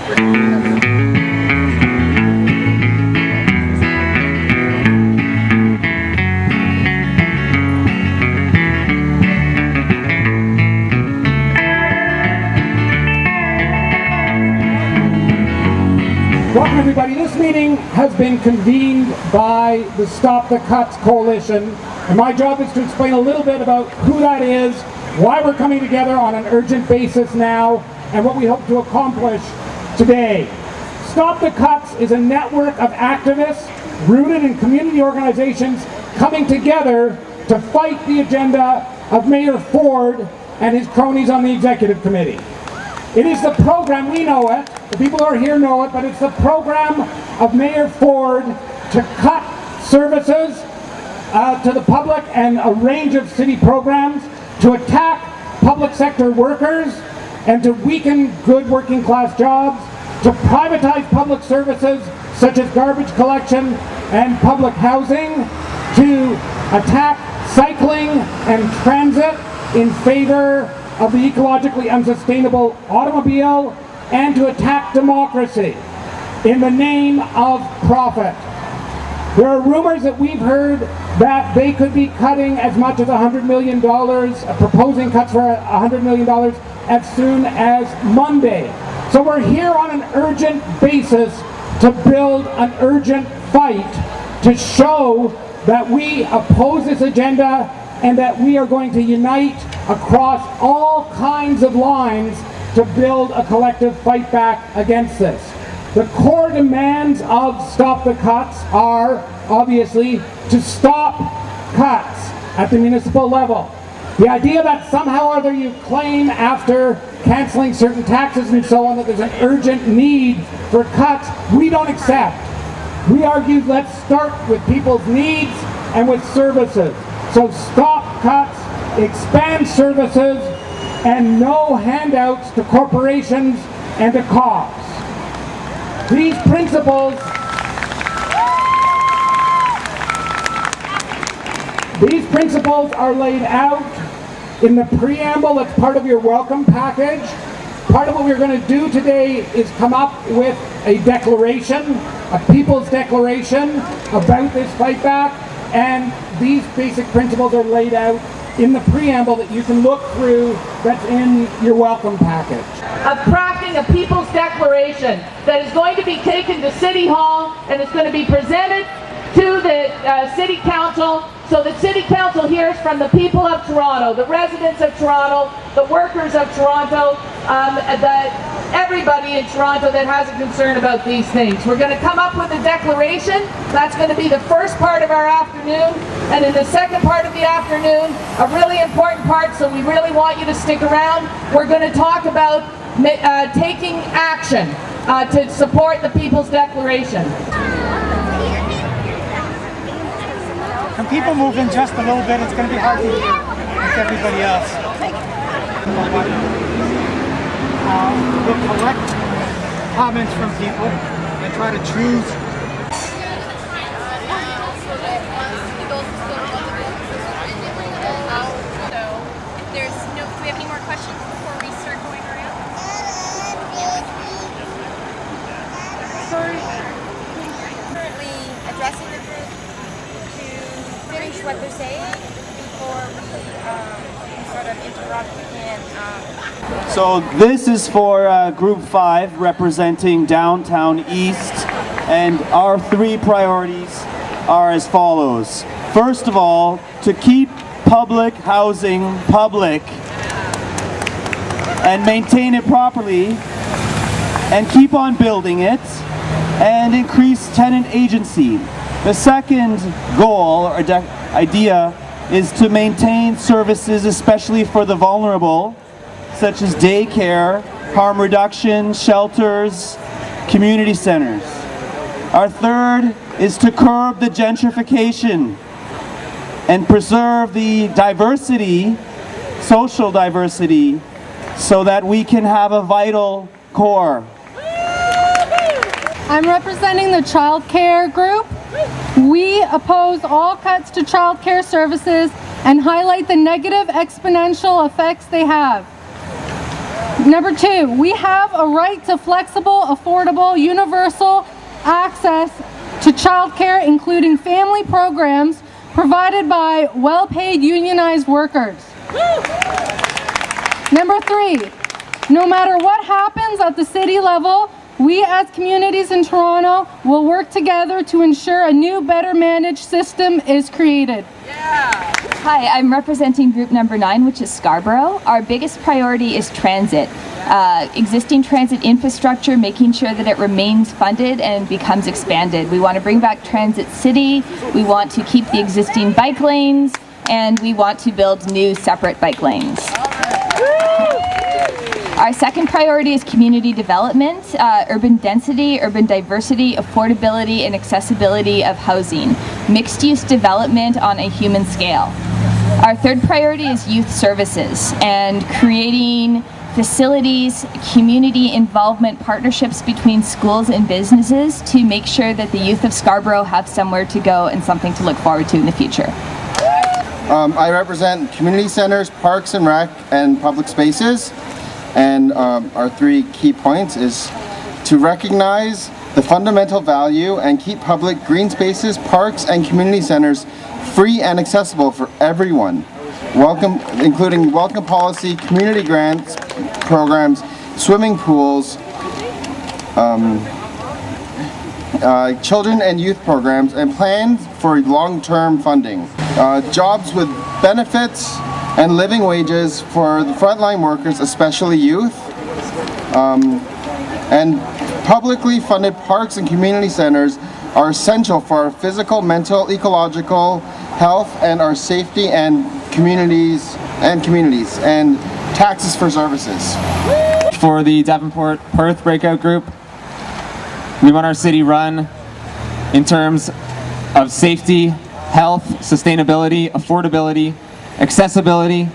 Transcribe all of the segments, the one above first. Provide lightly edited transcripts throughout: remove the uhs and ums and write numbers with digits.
Welcome everybody. This meeting has been convened by the Stop the Cuts Coalition, and my job is to explain a little bit about who that is, why we're coming together on an urgent basis now, and what we hope to accomplish today. Stop the Cuts is a network of activists rooted in community organizations coming together to fight the agenda of Mayor Ford and his cronies on the executive committee. It is the program, we know it, the people who are here know it, but it's the program of Mayor Ford to cut services to the public and a range of city programs, to attack public sector workers and to weaken good working class jobs, to privatize public services such as garbage collection and public housing, to attack cycling and transit in favor of the ecologically unsustainable automobile, and to attack democracy in the name of profit. There are rumors that we've heard that they could be cutting as much as $100 million, proposing cuts for $100 million as soon as Monday. So we're here on an urgent basis to build an urgent fight to show that we oppose this agenda and that we are going to unite across all kinds of lines to build a collective fight back against this. The core demands of Stop the Cuts are, obviously, to stop cuts at the municipal level. The idea that somehow or other you claim after canceling certain taxes and so on that there's an urgent need for cuts, we don't accept. We argue let's start with people's needs and with services. So stop cuts, expand services, and no handouts to corporations and to cops. These principles are laid out in the preamble that's part of your welcome package. Part of what we're going to do today is come up with a declaration, a people's declaration about this fight back, and these basic principles are laid out in the preamble that you can look through that's in your welcome package. Of crafting a people's declaration that is going to be taken to City Hall and it's going to be presented to the City Council, so that City Council hears from the people of Toronto, the residents of Toronto, the workers of Toronto, everybody in Toronto that has a concern about these things. We're going to come up with a declaration. That's going to be the first part of our afternoon. And in the second part of the afternoon, a really important part, so we really want you to stick around, we're going to talk about taking action to support the People's Declaration. Can people move in just a little bit? It's going to be hard to hear with everybody else. We'll collect comments from people and try to choose. Do we have any more questions before we start going around? Sorry. Currently addressing the group to finish what they're saying before we sort of interrupt and So this is for Group 5 representing Downtown East, and our three priorities are as follows. First of all, to keep public housing public and maintain it properly and keep on building it and increase tenant agency. The second goal or idea is to maintain services, especially for the vulnerable, such as daycare, harm reduction, shelters, community centers. Our third is to curb the gentrification and preserve the diversity, social diversity, so that we can have a vital core. I'm representing the child care group. We oppose all cuts to child care services and highlight the negative exponential effects they have. Number 2, we have a right to flexible, affordable, universal access to childcare, including family programs provided by well-paid unionized workers. Number 3, no matter what happens at the city level, we as communities in Toronto will work together to ensure a new, better managed system is created. Hi, I'm representing group number 9, which is Scarborough. Our biggest priority is transit. Existing transit infrastructure, making sure that it remains funded and becomes expanded. We want to bring back Transit City, we want to keep the existing bike lanes, and we want to build new separate bike lanes. Our second priority is community development, urban density, urban diversity, affordability, and accessibility of housing. Mixed-use development on a human scale. Our third priority is youth services and creating facilities, community involvement partnerships between schools and businesses to make sure that the youth of Scarborough have somewhere to go and something to look forward to in the future. I represent community centers, parks and rec, and public spaces. And our 3 key points is to recognize the fundamental value and keep public green spaces, parks, and community centers free and accessible for everyone. Including welcome policy, community grants, programs, swimming pools, children and youth programs, and plans for long-term funding. Jobs with benefits and living wages for the frontline workers, especially youth. And publicly funded parks and community centers are essential for our physical, mental, ecological health and our safety and communities, and taxes for services. For the Davenport Perth breakout group, we want our city run in terms of safety, health, sustainability, affordability, accessibility,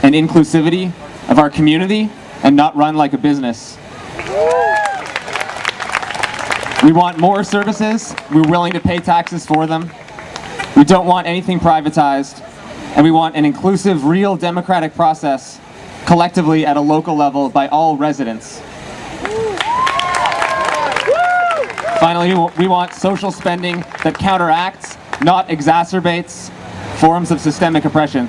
and inclusivity of our community, and not run like a business. We want more services. We're willing to pay taxes for them. We don't want anything privatized, and we want an inclusive, real democratic process collectively at a local level by all residents. Finally, we want social spending that counteracts, not exacerbates, forms of systemic oppression.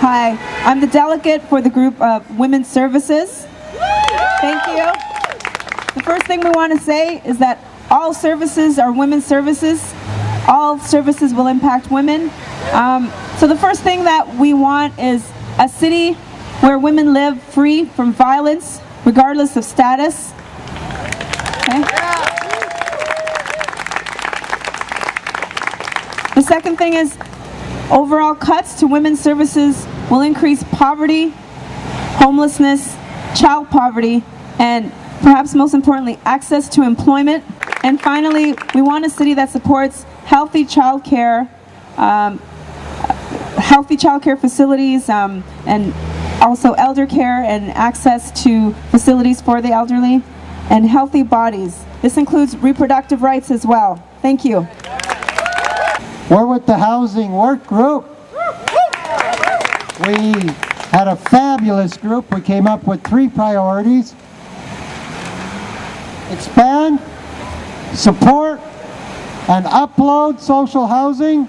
Hi, I'm the delegate for the group of Women's Services. Thank you. The first thing we want to say is that all services are women's services. All services will impact women. So the first thing that we want is a city where women live free from violence, regardless of status. Okay. The second thing is overall cuts to women's services will increase poverty, homelessness, child poverty, and perhaps most importantly, access to employment. And finally, we want a city that supports healthy childcare facilities, and also elder care and access to facilities for the elderly, and healthy bodies. This includes reproductive rights as well. Thank you. We're with the Housing Work Group. We had a fabulous group. We came up with 3 priorities. Expand, support, and upload social housing.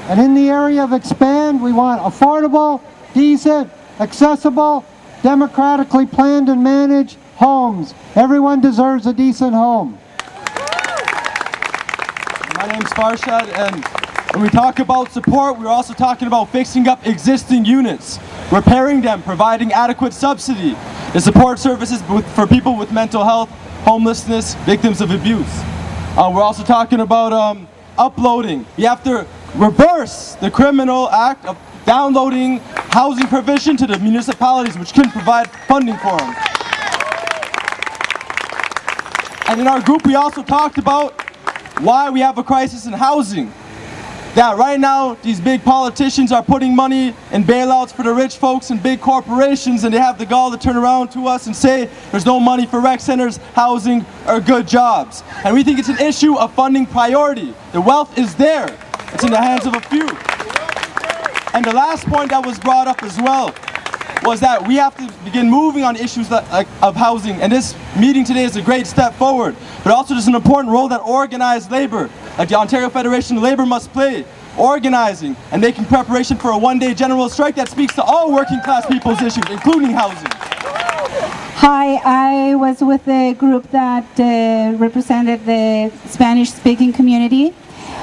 And in the area of expand, we want affordable, decent, accessible, democratically planned and managed homes. Everyone deserves a decent home. My name's Farshad, and when we talk about support, we're also talking about fixing up existing units, repairing them, providing adequate subsidy, and support services for people with mental health, homelessness, victims of abuse. We're also talking about uploading. You have to reverse the criminal act of downloading housing provision to the municipalities which couldn't provide funding for them. And in our group, we also talked about why we have a crisis in housing. That right now, these big politicians are putting money in bailouts for the rich folks and big corporations, and they have the gall to turn around to us and say there's no money for rec centers, housing, or good jobs. And we think it's an issue of funding priority. The wealth is there. It's in the hands of a few. And the last point that was brought up as well, was that we have to begin moving on issues of housing, and this meeting today is a great step forward. But also there's an important role that organized labor, like the Ontario Federation of Labour, must play, organizing and making preparation for a one-day general strike that speaks to all working class people's issues, including housing. Hi, I was with a group that represented the Spanish-speaking community,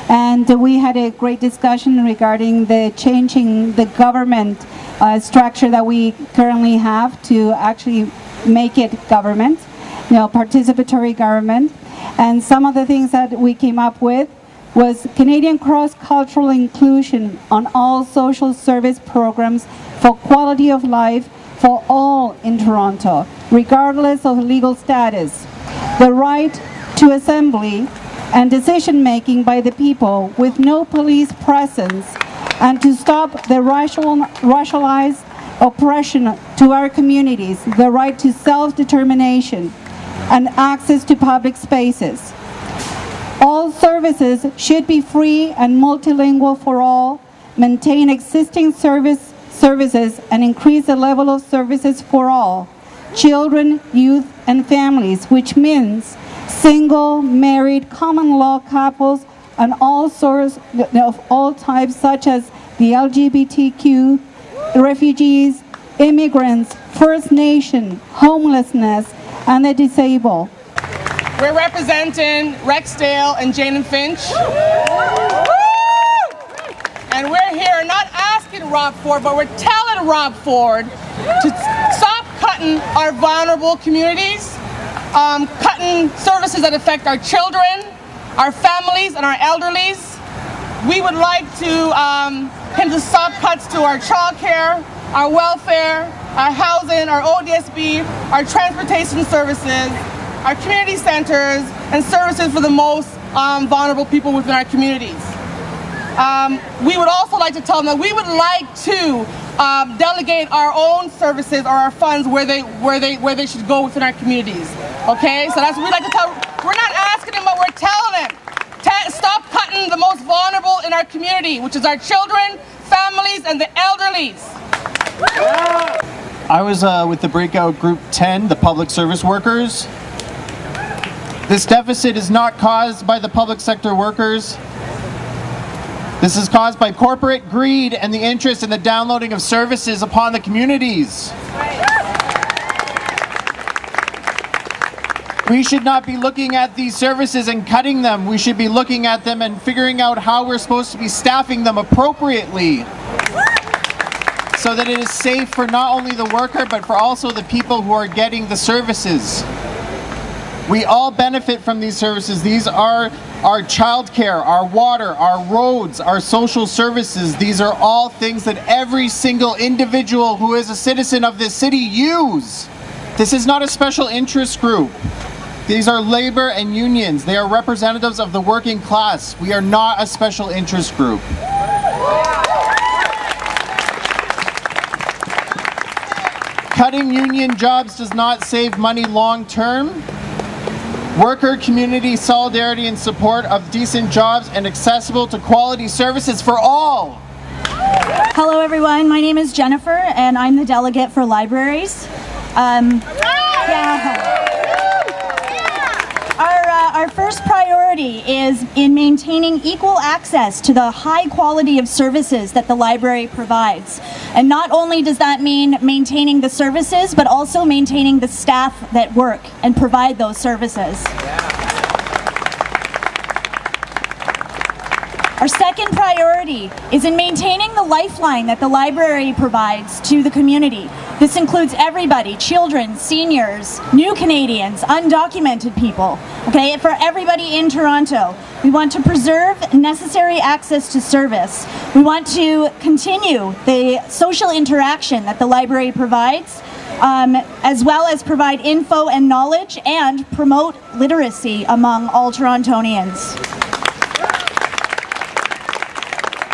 and we had a great discussion regarding the changing the government structure that we currently have to actually make it government, participatory government. And some of the things that we came up with was Canadian cross-cultural inclusion on all social service programs for quality of life for all in Toronto, regardless of legal status. The right to assembly and decision-making by the people with no police presence, and to stop the racialized oppression to our communities, the right to self-determination and access to public spaces. All services should be free and multilingual for all, maintain existing services and increase the level of services for all, children, youth, and families, which means single, married, common law couples, and all sorts of all types, such as the LGBTQ, refugees, immigrants, First Nation, homelessness, and the disabled. We're representing Rexdale and Jane and Finch. And we're here not asking Rob Ford, but we're telling Rob Ford to stop cutting our vulnerable communities, cutting services that affect our children, our families, and our elderlies. We would like him to stop cuts to our childcare, our welfare, our housing, our ODSB, our transportation services, our community centers, and services for the most vulnerable people within our communities. We would also like to tell them that we would like to delegate our own services or our funds where they should go within our communities. Okay, so that's what we'd like to tell. We're not asking them, but we're telling them. Stop cutting the most vulnerable in our community, which is our children, families, and the elderlies. I was with the breakout group 10, the public service workers. This deficit is not caused by the public sector workers. This is caused by corporate greed and the interest in the downloading of services upon the communities. We should not be looking at these services and cutting them. We should be looking at them and figuring out how we're supposed to be staffing them appropriately, so that it is safe for not only the worker, but for also the people who are getting the services. We all benefit from these services. These are our childcare, our water, our roads, our social services. These are all things that every single individual who is a citizen of this city use. This is not a special interest group. These are labor and unions. They are representatives of the working class. We are not a special interest group. Cutting union jobs does not save money long term. Worker community solidarity and support of decent jobs and accessible to quality services for all. Hello everyone, my name is Jennifer and I'm the delegate for libraries. Our first priority is in maintaining equal access to the high quality of services that the library provides. And not only does that mean maintaining the services, but also maintaining the staff that work and provide those services. Our second priority is in maintaining the lifeline that the library provides to the community. This includes everybody, children, seniors, new Canadians, undocumented people, okay, for everybody in Toronto. We want to preserve necessary access to service. We want to continue the social interaction that the library provides, as well as provide info and knowledge and promote literacy among all Torontonians.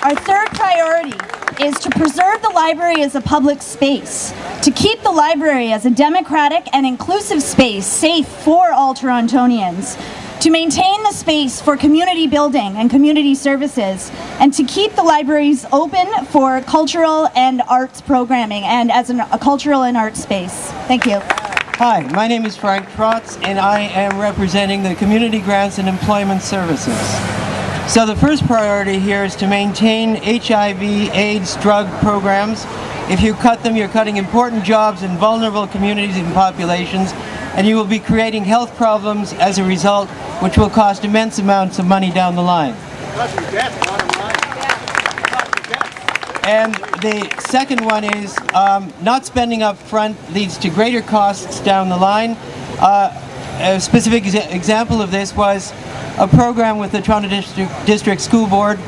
Our third priority is to preserve the library as a public space, to keep the library as a democratic and inclusive space safe for all Torontonians. to maintain the space for community building and community services, and to keep the libraries open for cultural and arts programming and as a cultural and arts space. Thank you. Hi, my name is Frank Trotz, and I am representing the Community Grants and Employment Services. So the first priority here is to maintain HIV/AIDS drug programs. If you cut them, you're cutting important jobs in vulnerable communities and populations, and you will be creating health problems as a result, which will cost immense amounts of money down the line. And the second one is not spending up front leads to greater costs down the line. A specific example of this was a program with the Toronto District School Board.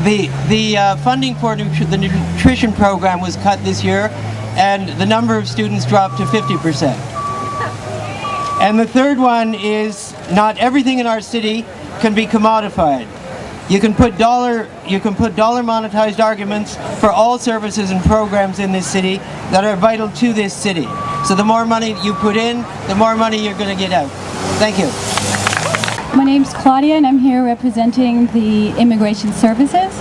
The funding for the nutrition program was cut this year, and the number of students dropped to 50%. And the third one is not everything in our city can be commodified. You can put dollar monetized arguments for all services and programs in this city that are vital to this city. So the more money you put in, the more money you're going to get out. Thank you. My name's Claudia, and I'm here representing the Immigration Services.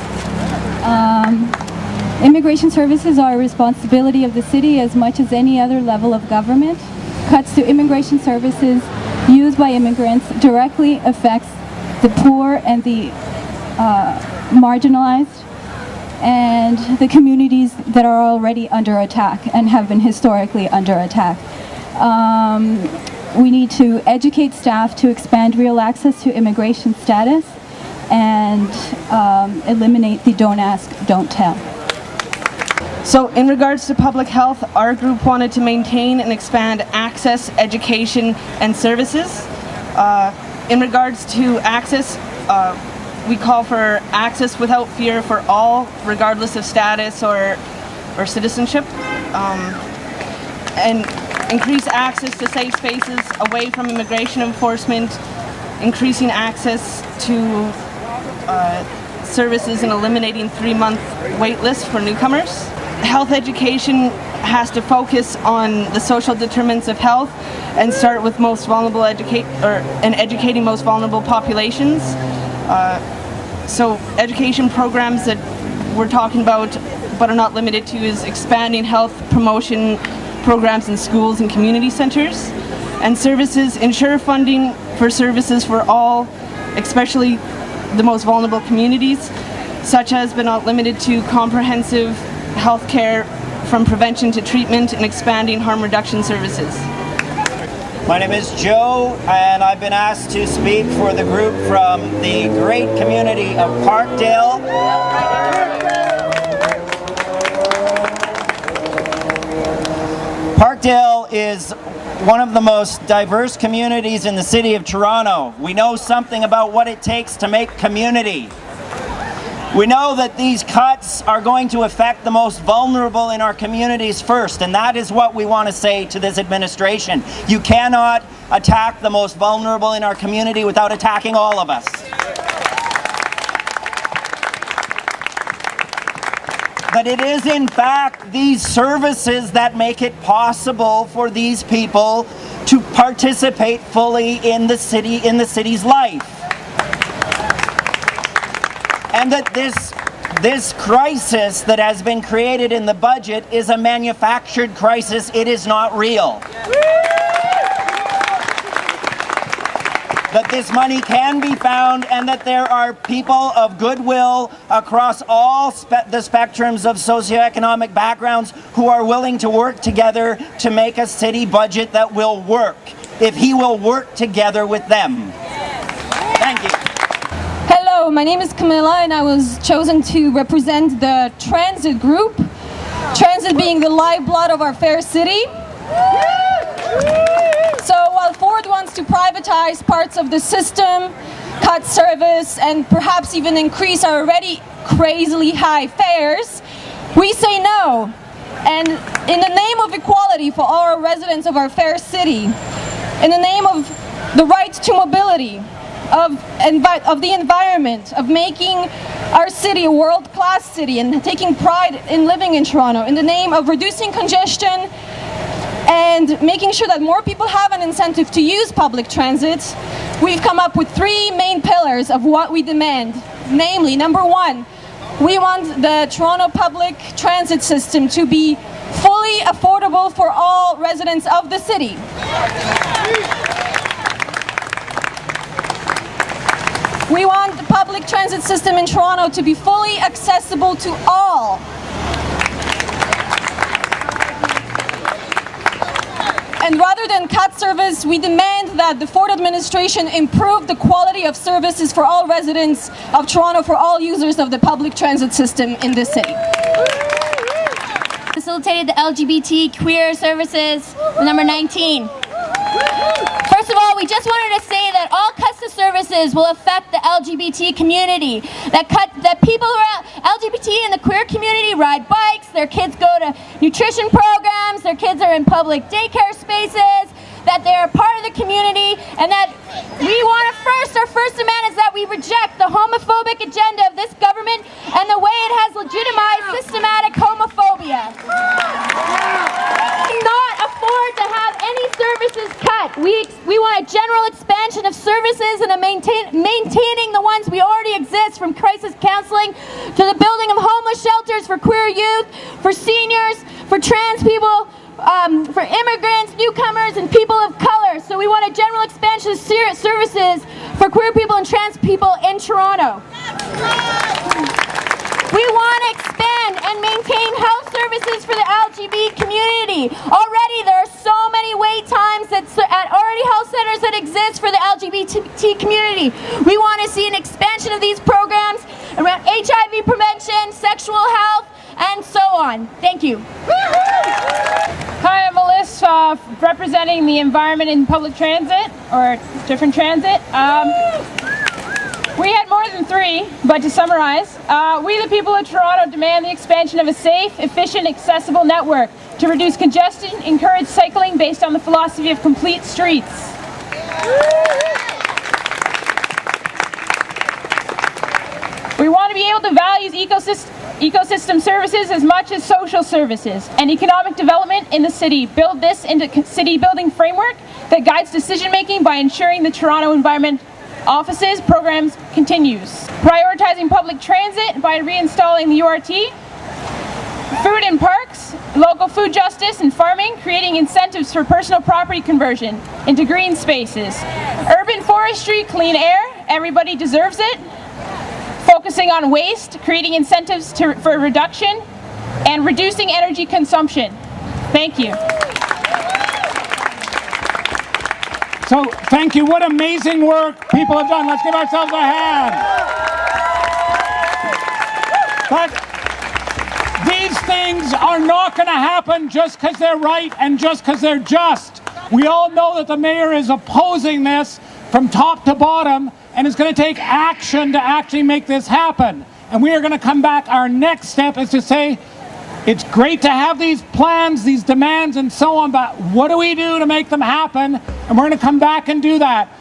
Immigration services are a responsibility of the city as much as any other level of government. Cuts to immigration services used by immigrants directly affects the poor and the marginalized and the communities that are already under attack and have been historically under attack. We need to educate staff to expand real access to immigration status and eliminate the don't ask, don't tell. So in regards to public health, our group wanted to maintain and expand access, education, and services. In regards to access, we call for access without fear for all, regardless of status or citizenship. And increase access to safe spaces away from immigration enforcement, increasing access to services and eliminating 3-month wait lists for newcomers. Health education has to focus on the social determinants of health and start with most vulnerable educating most vulnerable populations. So education programs that we're talking about but are not limited to is expanding health promotion programs in schools and community centers, and services, ensure funding for services for all, especially the most vulnerable communities, such as but not limited to comprehensive health care from prevention to treatment and expanding harm reduction services. My name is Joe, and I've been asked to speak for the group from the great community of Parkdale. Parkdale is one of the most diverse communities in the city of Toronto. We know something about what it takes to make community. We know that these cuts are going to affect the most vulnerable in our communities first, and that is what we want to say to this administration. You cannot attack the most vulnerable in our community without attacking all of us. But it is in fact these services that make it possible for these people to participate fully in the city's life. And that this crisis that has been created in the budget is a manufactured crisis. It is not real. That this money can be found, and that there are people of goodwill across all the spectrums of socioeconomic backgrounds who are willing to work together to make a city budget that will work, if he will work together with them. Thank you. Hello, my name is Camilla, and I was chosen to represent the transit group. Transit being the lifeblood of our fair city. So while Ford wants to privatize parts of the system, cut service, and perhaps even increase our already crazily high fares, we say no. And in the name of equality for all our residents of our fair city, in the name of the right to mobility, of the environment, of making our city a world-class city and taking pride in living in Toronto, in the name of reducing congestion and making sure that more people have an incentive to use public transit, we've come up with 3 main pillars of what we demand. Namely, number 1, we want the Toronto public transit system to be fully affordable for all residents of the city. We want the public transit system in Toronto to be fully accessible to all. And rather than cut service, we demand that the Ford administration improve the quality of services for all residents of Toronto, for all users of the public transit system in this city. Facilitated the LGBT queer services, number 19. First of all, we just wanted to say that all cuts to services will affect the LGBT community. That people who are LGBT in the queer community ride bikes, their kids go to nutrition programs, their kids are in public daycare spaces, that they're a part of the community, and that we want to our first demand is that we reject the homophobic agenda of this government and the way it has legitimized systematic homophobia. We cannot afford to have any services cut. We want a general expansion of services and maintaining the ones we already exist, from crisis counseling to the building of homeless shelters for queer youth, for seniors, for trans people, for immigrants, newcomers, and people of color. So we want a general expansion of services for queer people and trans people in Toronto. We want to expand and maintain health services for the LGBT community. Already there are so many wait times at already health centers that exist for the LGBT community. We want to see an expansion of these programs around HIV prevention, sexual health, and so on. Thank you. Hi, I'm Melissa, representing the environment in public transit, or different transit. We had more than 3, but to summarize, we the people of Toronto demand the expansion of a safe, efficient, accessible network to reduce congestion, encourage cycling based on the philosophy of complete streets. We want to be able to value ecosystem services as much as social services and economic development in the city. Build this into city building framework that guides decision making by ensuring the Toronto Environment Office's programs continues. Prioritizing public transit by reinstalling the URT. Food and parks, local food justice and farming, creating incentives for personal property conversion into green spaces. Urban forestry, clean air, everybody deserves it. Focusing on waste, creating incentives for reduction, and reducing energy consumption. Thank you. So, thank you. What amazing work people have done. Let's give ourselves a hand. But these things are not going to happen just because they're right and just because they're just. We all know that the mayor is opposing this from top to bottom, and it's going to take action to actually make this happen. And we are going to come back. Our next step is to say, it's great to have these plans, these demands, and so on, but what do we do to make them happen? And we're going to come back and do that.